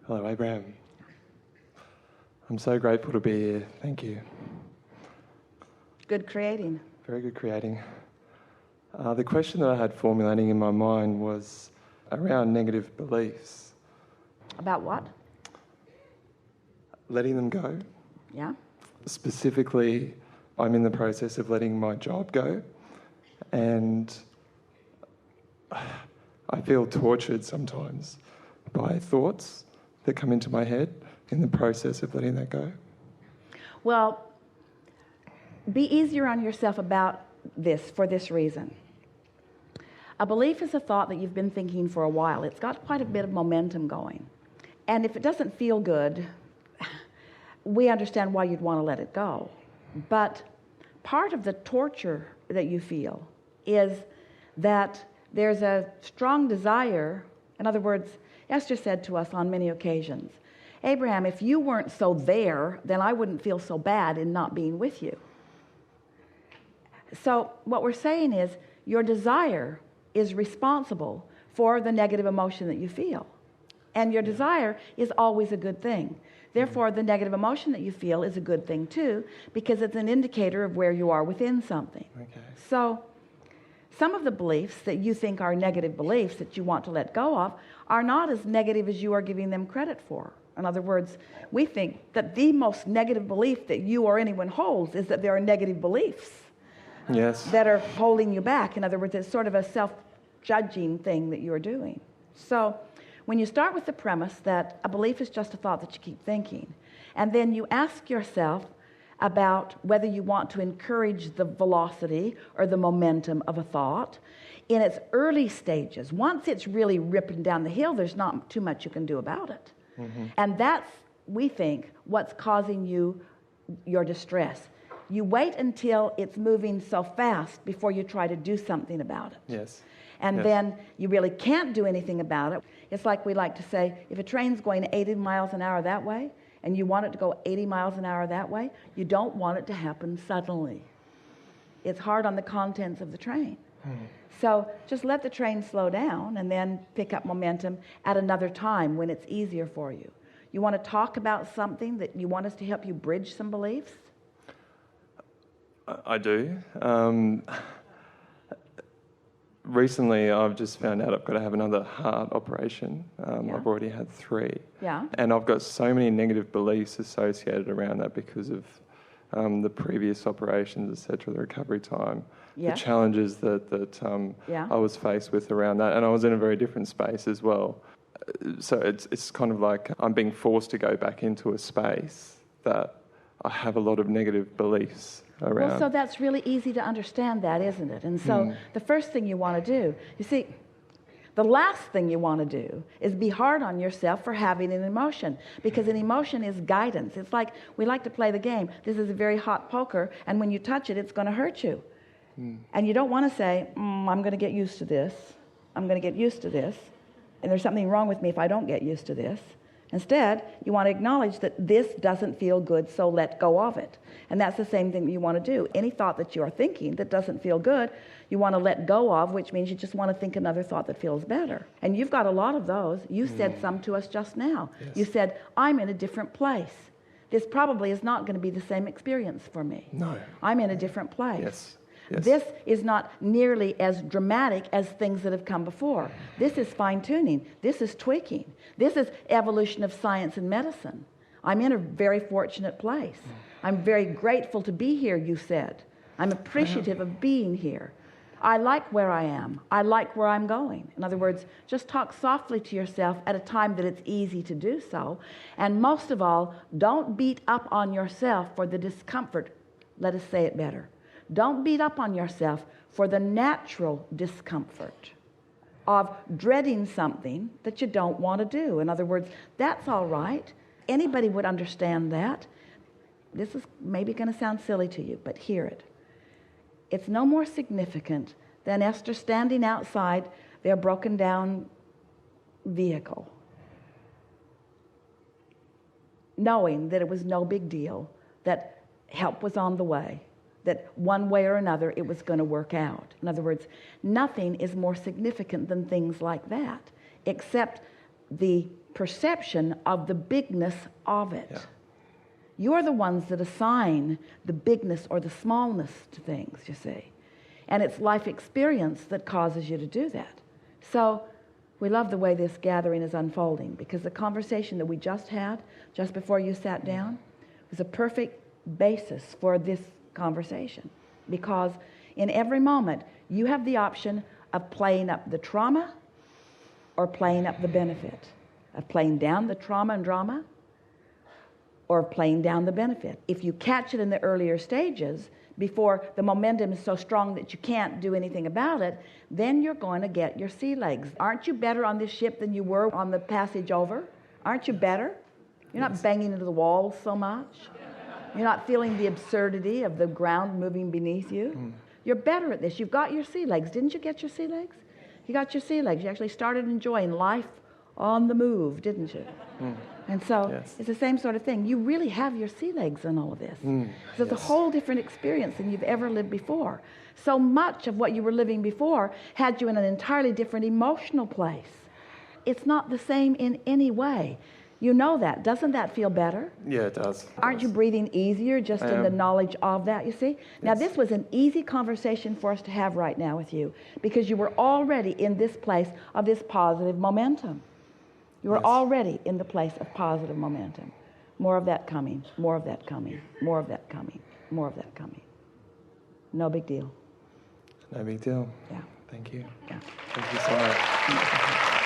Hello, Abraham. I'm so grateful to be here. Thank you. Good creating. Very good creating. The question that I had formulating in my mind was around negative beliefs. About what? Letting them go. Yeah? Specifically, I'm in the process of letting my job go, and I feel tortured sometimes by thoughts that come into my head in the process of letting that go. Well, be easier on yourself about this for this reason. A belief is a thought that you've been thinking for a while. It's got quite a bit of momentum going. And if it doesn't feel good, we understand why you'd want to let it go. But part of the torture that you feel is that there's a strong desire. In other words, Esther said to us on many occasions, Abraham, if you weren't so there, then I wouldn't feel so bad in not being with you. So what we're saying is your desire is responsible for the negative emotion that you feel. And your desire is always a good thing. Therefore, the negative emotion that you feel is a good thing too, because it's an indicator of where you are within something. Okay. So some of the beliefs that you think are negative beliefs that you want to let go of are not as negative as you are giving them credit for. In other words, we think that the most negative belief that you or anyone holds is that there are negative beliefs. Yes. That are holding you back. In other words, it's sort of a self-judging thing that you're doing. So when you start with the premise that a belief is just a thought that you keep thinking, and then you ask yourself about whether you want to encourage the velocity or the momentum of a thought in its early stages. Once it's really ripping down the hill, there's not too much you can do about it. Mm-hmm. And that's, we think, what's causing you your distress. You wait until it's moving so fast before you try to do something about it. Yes. And yes. Then you really can't do anything about it. It's like we like to say, if a train's going 80 miles an hour that way, and you want it to go 80 miles an hour that way, you don't want it to happen suddenly. It's hard on the contents of the train. So just let the train slow down and then pick up momentum at another time when it's easier for you. You want to talk about something that you want us to help you bridge some beliefs? I do. Recently, I've just found out I've got to have another heart operation. I've already had 3. Yeah. And I've got so many negative beliefs associated around that because of the previous operations, etc., the recovery time, the challenges that I was faced with around that. And I was in a very different space as well. So it's kind of like I'm being forced to go back into a space that I have a lot of negative beliefs around. Well, so that's really easy to understand that, isn't it? And so the first thing you want to do, you see, the last thing you want to do is be hard on yourself for having an emotion, because an emotion is guidance. It's like we like to play the game. This is a very hot poker, and when you touch it, it's going to hurt you. And you don't want to say, I'm going to get used to this. I'm going to get used to this. And there's something wrong with me if I don't get used to this. Instead, you want to acknowledge that this doesn't feel good, so let go of it. And that's the same thing you want to do. Any thought that you are thinking that doesn't feel good, you want to let go of, which means you just want to think another thought that feels better. And you've got a lot of those. You said some to us just now. Yes. You said, I'm in a different place. This probably is not going to be the same experience for me. No. I'm in a different place. Yes. Yes. This is not nearly as dramatic as things that have come before. This is fine-tuning. This is tweaking. This is evolution of science and medicine. I'm in a very fortunate place. I'm very grateful to be here, you said. I'm appreciative of being here. I like where I am. I like where I'm going. In other words, just talk softly to yourself at a time that it's easy to do so. And most of all, don't beat up on yourself for the discomfort. Let us say it better. Don't beat up on yourself for the natural discomfort of dreading something that you don't want to do. In other words, that's all right. Anybody would understand that. This is maybe going to sound silly to you, but hear it. It's no more significant than Esther standing outside their broken down vehicle, knowing that it was no big deal, that help was on the way, that one way or another it was going to work out. In other words, nothing is more significant than things like that, except the perception of the bigness of it. Yeah. You're the ones that assign the bigness or the smallness to things, you see. And it's life experience that causes you to do that. So we love the way this gathering is unfolding, because the conversation that we just had, just before you sat down, was a perfect basis for this conversation. Because in every moment, you have the option of playing up the trauma or playing up the benefit, of playing down the trauma and drama or playing down the benefit. If you catch it in the earlier stages, before the momentum is so strong that you can't do anything about it, then you're going to get your sea legs. Aren't you better on this ship than you were on the passage over? Aren't you better? You're not banging into the walls so much. You're not feeling the absurdity of the ground moving beneath you. You're better at this. You've got your sea legs. Didn't you get your sea legs? You got your sea legs. You actually started enjoying life on the move, didn't you? And so it's the same sort of thing. You really have your sea legs in all of this. So it's a whole different experience than you've ever lived before. So much of what you were living before had you in an entirely different emotional place. It's not the same in any way. You know that. Doesn't that feel better? Yeah, it does. Aren't you breathing easier just in the knowledge of that, you see? Now, this was an easy conversation for us to have right now with you, because you were already in this place of this positive momentum. You were already in the place of positive momentum. More of that coming, more of that coming, more of that coming, more of that coming. No big deal. No big deal. Yeah. Thank you. Yeah. Thank you so much.